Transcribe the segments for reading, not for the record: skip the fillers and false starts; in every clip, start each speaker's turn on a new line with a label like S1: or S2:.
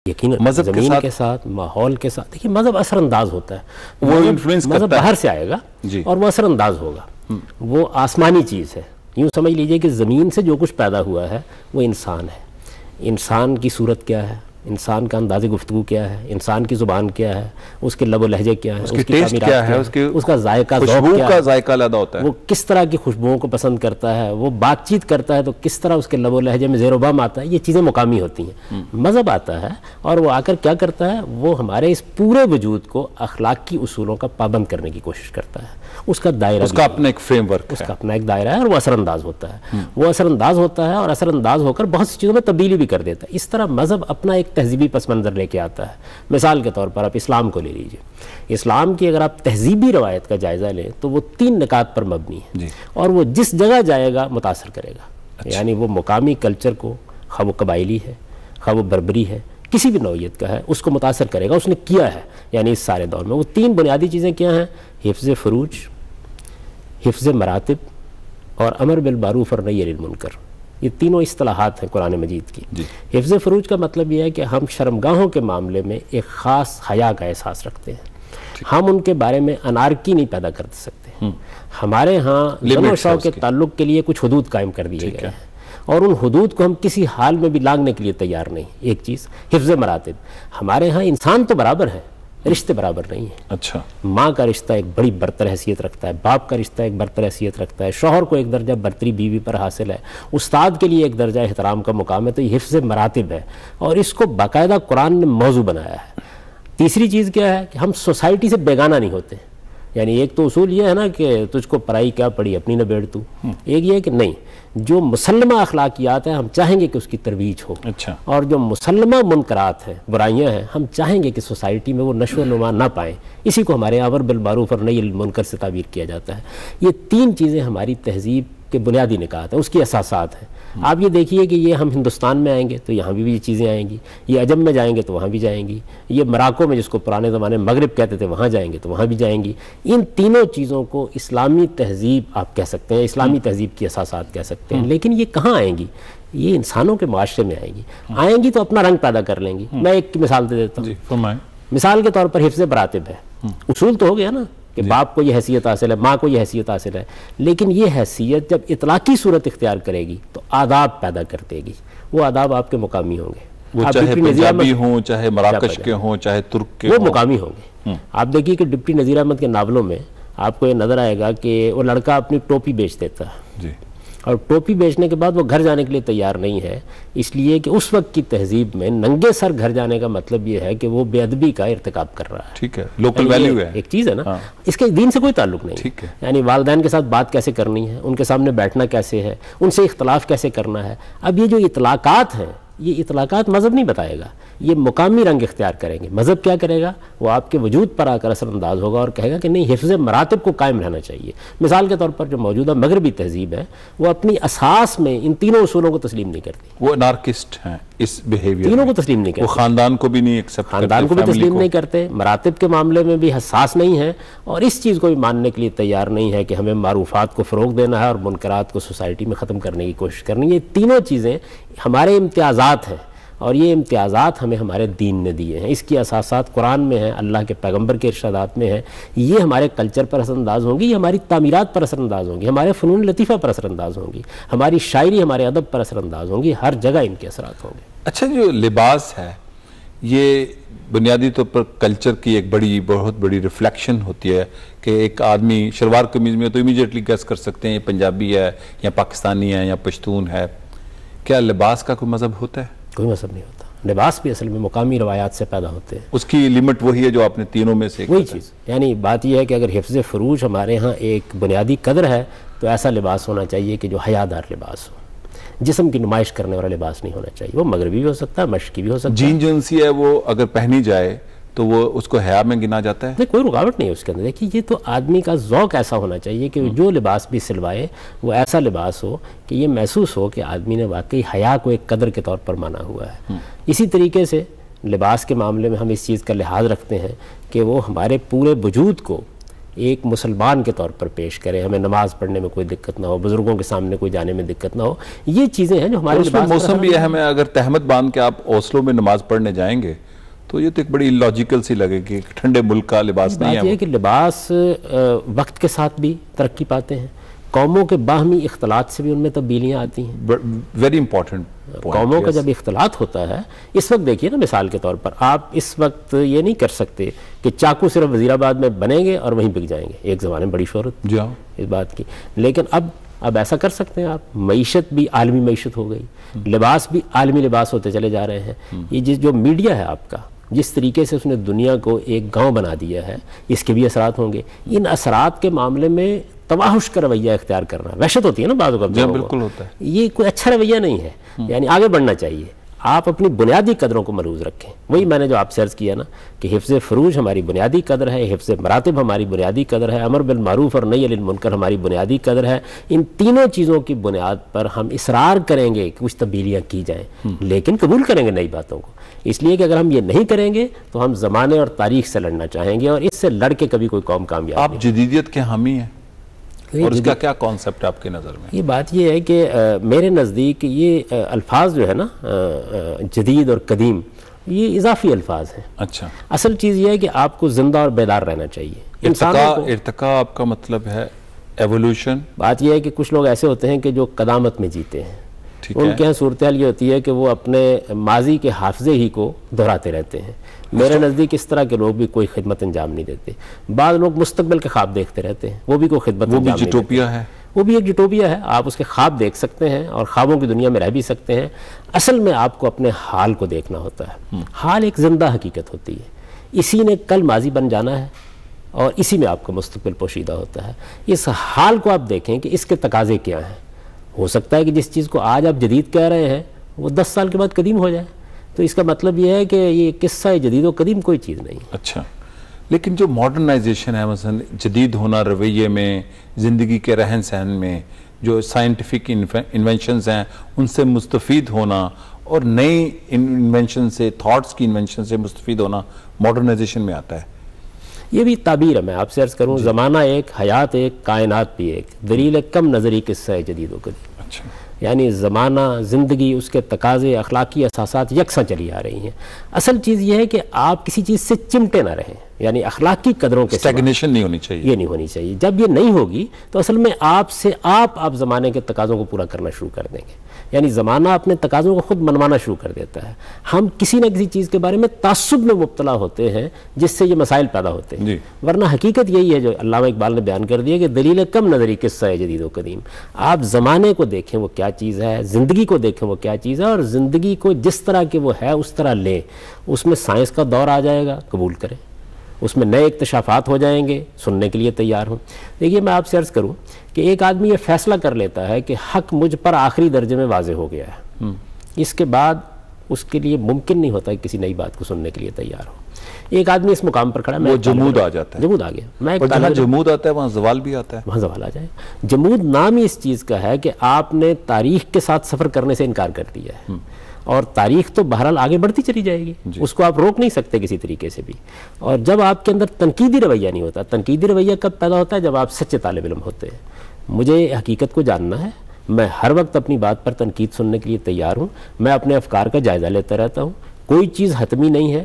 S1: یقیناً
S2: مذہب
S1: زمین کے ساتھ، ماحول کے ساتھ. دیکھیے مذہب اثر انداز ہوتا ہے،
S2: وہ انفلوئنس
S1: مذہب
S2: کرتا ہے،
S1: باہر سے آئے گا اور وہ اثر انداز ہوگا. وہ آسمانی چیز ہے. یوں سمجھ لیجئے کہ زمین سے جو کچھ پیدا ہوا ہے وہ انسان ہے. انسان کی صورت کیا ہے، انسان کا انداز گفتگو کیا ہے، انسان کی زبان کیا ہے، اس کے لب و لہجے کیا ہے،
S2: اس کی ٹیسٹ کیا ہے،
S1: اس کا ذائقہ،
S2: خوشبو
S1: کیا
S2: کا
S1: ہے،
S2: ذائقہ علیحدہ ہوتا ہے،
S1: وہ کس طرح کی خوشبوؤں کو پسند کرتا ہے، وہ بات چیت کرتا ہے تو کس طرح اس کے لب و لہجے میں زیر و بام آتا ہے. یہ چیزیں مقامی ہوتی ہیں. مذہب آتا ہے اور وہ آ کر کیا کرتا ہے، وہ ہمارے اس پورے وجود کو اخلاق کی اصولوں کا پابند کرنے کی کوشش کرتا ہے. اس کا دائرہ،
S2: اس کا اپنا ایک فریم ورک ہے،
S1: اس کا اپنا ایک دائرہ ہے اور وہ اثر انداز ہوتا ہے. وہ اثر انداز ہوتا ہے اور اثر انداز ہو کر بہت سی چیزوں میں تبدیلی بھی کر دیتا ہے. اس طرح مذہب اپنا ایک تہذیبی پس منظر لے کے آتا ہے. مثال کے طور پر آپ اسلام کو لے لیجئے. اسلام کی اگر آپ تہذیبی روایت کا جائزہ لیں تو وہ 3 نکات پر مبنی ہے اور وہ جس جگہ جائے گا متاثر کرے گا. یعنی وہ مقامی کلچر کو، خواہ وہ قبائلی ہے، خواہ وہ بربری ہے، کسی بھی نوعیت کا ہے، اس کو متاثر کرے گا. اس نے کیا ہے. یعنی اس سارے دور میں وہ 3 بنیادی چیزیں کیا ہیں؟ حفظ فروج، حفظ مراتب اور امر بالمعروف اور نہی عن المنکر. یہ تینوں اصطلاحات ہیں قرآن مجید کی. حفظ فروج کا مطلب یہ ہے کہ ہم شرمگاہوں کے معاملے میں ایک خاص حیا کا احساس رکھتے ہیں. ہم ان کے بارے میں انارکی نہیں پیدا کر سکتے. ہمارے ہاں زن و شوق کے تعلق کے لیے کچھ حدود قائم کر دیے گئے ہیں اور ان حدود کو ہم کسی حال میں بھی لانگنے کے لیے تیار نہیں. ایک چیز حفظ مراتب. ہمارے ہاں انسان تو برابر ہے، رشتے برابر نہیں ہیں.
S2: اچھا،
S1: ماں کا رشتہ ایک بڑی برتر حیثیت رکھتا ہے، باپ کا رشتہ ایک برتر حیثیت رکھتا ہے، شوہر کو ایک درجہ برتری بیوی پر حاصل ہے، استاد کے لیے ایک درجہ احترام کا مقام ہے. تو یہ حفظ مراتب ہے اور اس کو باقاعدہ قرآن نے موضوع بنایا ہے. تیسری چیز کیا ہے کہ ہم سوسائٹی سے بیگانہ نہیں ہوتے. یعنی ایک تو اصول یہ ہے نا کہ تجھ کو پرائی کیا پڑی اپنی نہ بیڑ تو. ایک یہ ہے کہ نہیں، جو مسلمہ اخلاقیات ہیں ہم چاہیں گے کہ اس کی ترویج ہو.
S2: اچھا،
S1: اور جو مسلمہ منکرات ہیں، برائیاں ہیں، ہم چاہیں گے کہ سوسائٹی میں وہ نشو و نما نہ پائیں. اسی کو ہمارے امر بالمعروف اور نہی عن المنکر سے تعبیر کیا جاتا ہے. یہ 3 چیزیں ہماری تہذیب کے بنیادی نکات ہیں، اس کی اساسات ہیں. آپ یہ دیکھیے کہ یہ ہم ہندوستان میں آئیں گے تو یہاں بھی یہ چیزیں آئیں گی، یہ عجم میں جائیں گے تو وہاں بھی جائیں گی، یہ مراکو میں جس کو پرانے زمانے میں مغرب کہتے تھے وہاں جائیں گے تو وہاں بھی جائیں گی. ان تینوں چیزوں کو اسلامی تہذیب آپ کہہ سکتے ہیں، اسلامی تہذیب کی اساسات کہہ سکتے ہیں. لیکن یہ کہاں آئیں گی؟ یہ انسانوں کے معاشرے میں آئیں گی. آئیں گی تو اپنا رنگ پیدا کر لیں گی. میں ایک مثال دے دیتا ہوں. مثال کے طور پر حفظ مراتب ہے. اصول تو ہو گیا نا کہ باپ کو یہ حیثیت حاصل ہے، ماں کو یہ حیثیت حاصل ہے، لیکن یہ حیثیت جب اطلاقی صورت اختیار کرے گی تو آداب پیدا کر دے گی. وہ آداب آپ کے مقامی ہوں گے،
S2: وہ چاہے پنجابی ہوں، چاہے مراکش کے ہوں، چاہے ترک کے
S1: وہ مقامی ہوں گے. آپ دیکھیے کہ ڈپٹی نذیر احمد کے ناولوں میں آپ کو یہ نظر آئے گا کہ وہ لڑکا اپنی ٹوپی بیچ دیتا ہے اور ٹوپی بیچنے کے بعد وہ گھر جانے کے لیے تیار نہیں ہے، اس لیے کہ اس وقت کی تہذیب میں ننگے سر گھر جانے کا مطلب یہ ہے کہ وہ بے ادبی کا ارتکاب کر رہا ہے.
S2: ٹھیک ہے، لوکل ویلیو ہے،
S1: ایک چیز ہے نا. اس کے دین سے کوئی تعلق نہیں. یعنی والدین کے ساتھ بات کیسے کرنی ہے، ان کے سامنے بیٹھنا کیسے ہے، ان سے اختلاف کیسے کرنا ہے. اب یہ جو اطلاقات ہیں، یہ اطلاقات مذہب نہیں بتائے گا، یہ مقامی رنگ اختیار کریں گے. مذہب کیا کرے گا؟ وہ آپ کے وجود پر آ کر اثر انداز ہوگا اور کہے گا کہ نہیں، حفظ مراتب کو قائم رہنا چاہیے. مثال کے طور پر جو موجودہ مغربی تہذیب ہے وہ اپنی اساس میں ان تینوں اصولوں کو تسلیم نہیں کرتی.
S2: وہ انارکسٹ ہیں اس بیہیویئر،
S1: تینوں کو تسلیم نہیں کرتے.
S2: وہ خاندان کو بھی نہیں ایکسپٹ کرتے،
S1: خاندان کو بھی تسلیم نہیں کرتے، مراتب کے معاملے میں بھی حساس نہیں ہیں اور اس چیز کو بھی ماننے کے لیے تیار نہیں ہے کہ ہمیں معروفات کو فروغ دینا ہے اور منکرات کو سوسائٹی میں ختم کرنے کی کوشش کرنی ہے. یہ تینوں چیزیں ہمارے امتیازات ہیں اور یہ امتیازات ہمیں ہمارے دین نے دیے ہیں. اس کی اساسات قرآن میں ہیں، اللہ کے پیغمبر کے ارشادات میں ہیں. یہ ہمارے کلچر پر اثر انداز ہوں گی، یہ ہماری تعمیرات پر اثر انداز ہوں گی، ہمارے فنون لطیفہ پر اثر انداز ہوں گی، ہماری شاعری، ہمارے ادب پر اثر انداز ہوں گی. ہر جگہ ان کے اثرات ہوں گے.
S2: اچھا، جو لباس ہے یہ بنیادی طور پر کلچر کی ایک بہت بڑی ریفلیکشن ہوتی ہے کہ ایک آدمی شلوار قمیض میں تو امیجیٹلی گیس کر سکتے ہیں یہ پنجابی ہے یا پاکستانی ہے یا پشتون ہے. کیا لباس کا کوئی مذہب ہوتا ہے؟
S1: کوئی مذہب نہیں ہوتا. لباس بھی اصل میں مقامی روایات سے پیدا ہوتے ہیں.
S2: اس کی لیمٹ وہی ہے جو آپ نے تینوں میں سے
S1: وہی چیز. یعنی بات یہ ہے کہ اگر حفظ فروج ہمارے ہاں ایک بنیادی قدر ہے تو ایسا لباس ہونا چاہیے کہ جو حیادار لباس ہو. جسم کی نمائش کرنے والا لباس نہیں ہونا چاہیے. وہ مغربی بھی ہو سکتا ہے، مشرقی بھی ہو سکتا ہے.
S2: جین جنسی ہے وہ اگر پہنی جائے تو وہ اس کو حیا میں گنا جاتا ہے؟
S1: نہیں، کوئی رکاوٹ نہیں ہے اس کے اندر. دیکھیے یہ تو آدمی کا ذوق ایسا ہونا چاہیے کہ جو لباس بھی سلوائے وہ ایسا لباس ہو کہ یہ محسوس ہو کہ آدمی نے واقعی حیا کو ایک قدر کے طور پر مانا ہوا ہے. اسی طریقے سے لباس کے معاملے میں ہم اس چیز کا لحاظ رکھتے ہیں کہ وہ ہمارے پورے وجود کو ایک مسلمان کے طور پر پیش کریں, ہمیں نماز پڑھنے میں کوئی دقت نہ ہو, بزرگوں کے سامنے کوئی جانے میں دقت نہ ہو. یہ چیزیں ہیں جو ہمارے
S2: اس میں موسم بھی اہم ہے. اگر تہمت باندھ کے آپ اوسلو میں نماز پڑھنے جائیں گے تو یہ تو ایک بڑی لاجیکل سی لگے کہ ٹھنڈے ملک کا لباس نہیں ہے.
S1: بات یہ ہے کہ لباس وقت کے ساتھ بھی ترقی پاتے ہیں, قوموں کے باہمی اختلاط سے بھی ان میں تبدیلیاں آتی ہیں.
S2: Very important.
S1: قوموں کا جب اختلاط ہوتا ہے, اس وقت دیکھیے نا, مثال کے طور پر آپ اس وقت یہ نہیں کر سکتے کہ چاقو صرف وزیر آباد میں بنیں گے اور وہیں بک جائیں گے. ایک زمانے میں بڑی شہرت اس بات کی, لیکن اب ایسا کر سکتے ہیں آپ. معیشت بھی عالمی معیشت ہو گئی, لباس بھی عالمی لباس ہوتے چلے جا رہے ہیں. یہ جو میڈیا ہے آپ کا, جس طریقے سے اس نے دنیا کو ایک گاؤں بنا دیا ہے, اس کے بھی اثرات ہوں گے. ان اثرات کے معاملے میں تواحش کا رویہ اختیار کرنا, وحشت ہوتی ہے نا بعض اوقات,
S2: بالکل ہوتا ہے,
S1: یہ کوئی اچھا رویہ نہیں ہے. یعنی آگے بڑھنا چاہیے, آپ اپنی بنیادی قدروں کو ملحوظ رکھیں. وہی میں نے جو آپ سے عرض کیا نا کہ حفظ فروج ہماری بنیادی قدر ہے, حفظ مراتب ہماری بنیادی قدر ہے, امر بالمعروف اور نہی عن المنکر ہماری بنیادی قدر ہے. ان تینوں چیزوں کی بنیاد پر ہم اصرار کریں گے کہ کچھ تبدیلیاں کی جائیں, لیکن قبول کریں گے نئی باتوں کو. اس لیے کہ اگر ہم یہ نہیں کریں گے تو ہم زمانے اور تاریخ سے لڑنا چاہیں گے, اور اس سے لڑ کے کبھی کوئی قوم کامیاب نہیں.
S2: آپ جدیدیت کے حامی ہیں, اور اس کا کیا کانسیپٹ ہے آپ کے نظر میں؟
S1: یہ بات یہ ہے کہ میرے نزدیک یہ الفاظ جو ہے نا جدید اور قدیم, یہ اضافی الفاظ ہیں.
S2: اچھا,
S1: اصل چیز یہ ہے کہ آپ کو زندہ اور بیدار رہنا چاہیے.
S2: ارتقاء آپ کا مطلب ہے ایوولوشن.
S1: بات یہ ہے کہ کچھ لوگ ایسے ہوتے ہیں کہ جو قدامت میں جیتے ہیں, ان کے یہاں صورتحال یہ ہوتی ہے کہ وہ اپنے ماضی کے حافظے ہی کو دہراتے رہتے ہیں. میرے نزدیک اس طرح کے لوگ بھی کوئی خدمت انجام نہیں دیتے. بعض لوگ مستقبل کے خواب دیکھتے رہتے ہیں, وہ بھی کوئی خدمت انجام نہیں دیتے.
S2: وہ بھی جٹوپیا ہے.
S1: وہ بھی ایک جٹوپیا ہے. آپ اس کے خواب دیکھ سکتے ہیں اور خوابوں کی دنیا میں رہ بھی سکتے ہیں. اصل میں آپ کو اپنے حال کو دیکھنا ہوتا ہے. حال ایک زندہ حقیقت ہوتی ہے, اسی نے کل ماضی بن جانا ہے اور اسی میں آپ کا مستقبل پوشیدہ ہوتا ہے. اس حال کو آپ دیکھیں کہ اس کے تقاضے کیا ہیں. ہو سکتا ہے کہ جس چیز کو آج آپ جدید کہہ رہے ہیں وہ 10 سال کے بعد قدیم ہو جائے, تو اس کا مطلب یہ ہے کہ یہ قصہ جدید و قدیم کوئی چیز نہیں.
S2: اچھا, لیکن جو ماڈرنائزیشن ہے, مثلا جدید ہونا رویے میں, زندگی کے رہن سہن میں, جو سائنٹیفک انوینشنز ہیں ان سے مستفید ہونا, اور نئی انوینشن سے, تھاٹس کی انوینشن سے مستفید ہونا, ماڈرنائزیشن میں آتا ہے.
S1: یہ بھی تعبیر ہے. میں آپ سے عرض کروں, زمانہ ایک, حیات ایک, کائنات بھی ایک, دلیل کم نظری قصہ ہے جدید و قدیم.
S2: اچھا,
S1: یعنی زمانہ, زندگی, اس کے تقاضے, اخلاقی اساسات یکساں چلی آ رہی ہیں. اصل چیز یہ ہے کہ آپ کسی چیز سے چمٹے نہ رہیں, یعنی اخلاقی قدروں کے
S2: اسٹیگنیشن نہیں ہونی چاہیے.
S1: یہ نہیں ہونی چاہیے. جب یہ نہیں ہوگی تو اصل میں آپ زمانے کے تقاضوں کو پورا کرنا شروع کر دیں گے. یعنی زمانہ اپنے تقاضوں کو خود منوانا شروع کر دیتا ہے. ہم کسی نہ کسی چیز کے بارے میں تعصب میں مبتلا ہوتے ہیں جس سے یہ مسائل پیدا ہوتے ہیں. ورنہ حقیقت یہی ہے جو علامہ اقبال نے بیان کر دیا کہ دلیل کم نظری قصہ ہے جدید و قدیم. آپ زمانے کو دیکھیں وہ کیا چیز ہے, زندگی کو دیکھیں وہ کیا چیز ہے, اور زندگی کو جس طرح کہ وہ ہے اس طرح لیں. اس میں سائنس کا دور آ جائے گا, قبول کریں. اس میں نئے اکتشافات ہو جائیں گے, سننے کے لیے تیار ہوں. دیکھیے, میں آپ سے عرض کروں کہ ایک آدمی یہ فیصلہ کر لیتا ہے کہ حق مجھ پر آخری درجے میں واضح ہو گیا ہے, اس کے بعد اس کے لیے ممکن نہیں ہوتا کہ کسی نئی بات کو سننے کے لیے تیار ہو. ایک آدمی اس مقام پر کھڑا ہے,
S2: وہ جمود آ جاتا ہے.
S1: جمود آ گیا. میں
S2: جہاں جمود آتا ہے وہاں زوال بھی آتا ہے.
S1: وہاں زوال آ جائے. جمود نام ہی اس چیز کا ہے کہ آپ نے تاریخ کے ساتھ سفر کرنے سے انکار کر دیا ہے, اور تاریخ تو بہرحال آگے بڑھتی چلی جائے گی, اس کو آپ روک نہیں سکتے کسی طریقے سے بھی. اور جب آپ کے اندر تنقیدی رویہ نہیں ہوتا, تنقیدی رویہ کب پیدا ہوتا ہے؟ جب آپ سچے طالب علم ہوتے ہیں. مجھے حقیقت کو جاننا ہے, میں ہر وقت اپنی بات پر تنقید سننے کے لیے تیار ہوں. میں اپنے افکار کا جائزہ لیتا رہتا ہوں. کوئی چیز حتمی نہیں ہے.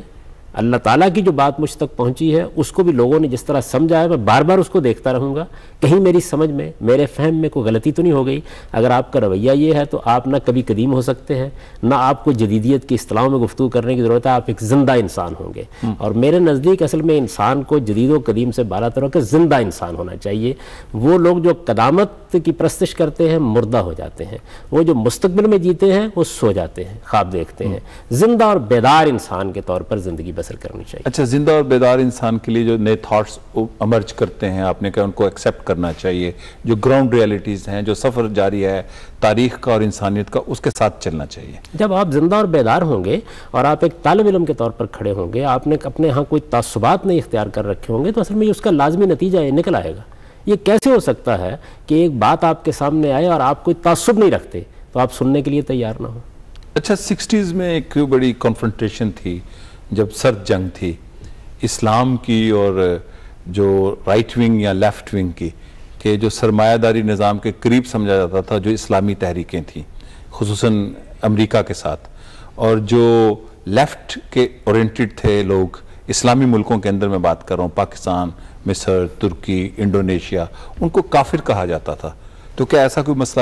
S1: اللہ تعالیٰ کی جو بات مجھ تک پہنچی ہے اس کو بھی لوگوں نے جس طرح سمجھا ہے, میں بار بار اس کو دیکھتا رہوں گا, کہیں میری سمجھ میں, میرے فہم میں کوئی غلطی تو نہیں ہو گئی. اگر آپ کا رویہ یہ ہے تو آپ نہ کبھی قدیم ہو سکتے ہیں, نہ آپ کو جدیدیت کی اصطلاحوں میں گفتگو کرنے کی ضرورت ہے. آپ ایک زندہ انسان ہوں گے. اور میرے نزدیک اصل میں انسان کو جدید و قدیم سے بالاتر ہو کے زندہ انسان ہونا چاہیے. وہ لوگ جو قدامت کی پرستش کرتے ہیں مردہ ہو جاتے ہیں, وہ جو مستقبل میں جیتے ہیں وہ سو جاتے ہیں, خواب دیکھتے ہیں. زندہ اور بیدار انسان کے طور پر زندگی بسر کرنی چاہیے.
S2: اچھا, زندہ اور بیدار انسان کے لیے جو نئے تھاٹس امرج کرتے ہیں, آپ نے کہا ان کو ایکسیپٹ کرنا چاہیے. جو گراؤنڈ ریالٹیز ہیں, جو سفر جاری ہے تاریخ کا اور انسانیت کا, اس کے ساتھ چلنا چاہیے.
S1: جب آپ زندہ اور بیدار ہوں گے اور آپ ایک طالب علم کے طور پر کھڑے ہوں گے, آپ نے اپنے ہاں کوئی تعصبات نہیں اختیار کر رکھے ہوں گے, تو اصل میں اس کا لازمی نتیجہ نکل آئے گا. یہ کیسے ہو سکتا ہے کہ ایک بات آپ کے سامنے آئے اور آپ کوئی تعصب نہیں رکھتے تو آپ سننے کے لیے تیار نہ ہوں؟
S2: اچھا, 60s میں ایک بڑی کنفرنٹیشن تھی جب سرد جنگ تھی اسلام کی اور جو رائٹ ونگ یا لیفٹ ونگ کی، کہ جو سرمایہ داری نظام کے قریب سمجھا جاتا تھا جو اسلامی تحریکیں تھیں خصوصاً امریکہ کے ساتھ، اور جو لیفٹ کے اورینٹڈ تھے لوگ اسلامی ملکوں کے اندر، میں بات کر رہا ہوں پاکستان، مصر، ترکی، انڈونیشیا، ان کو کافر کہا جاتا تھا. تو کیا ایسا کوئی مسئلہ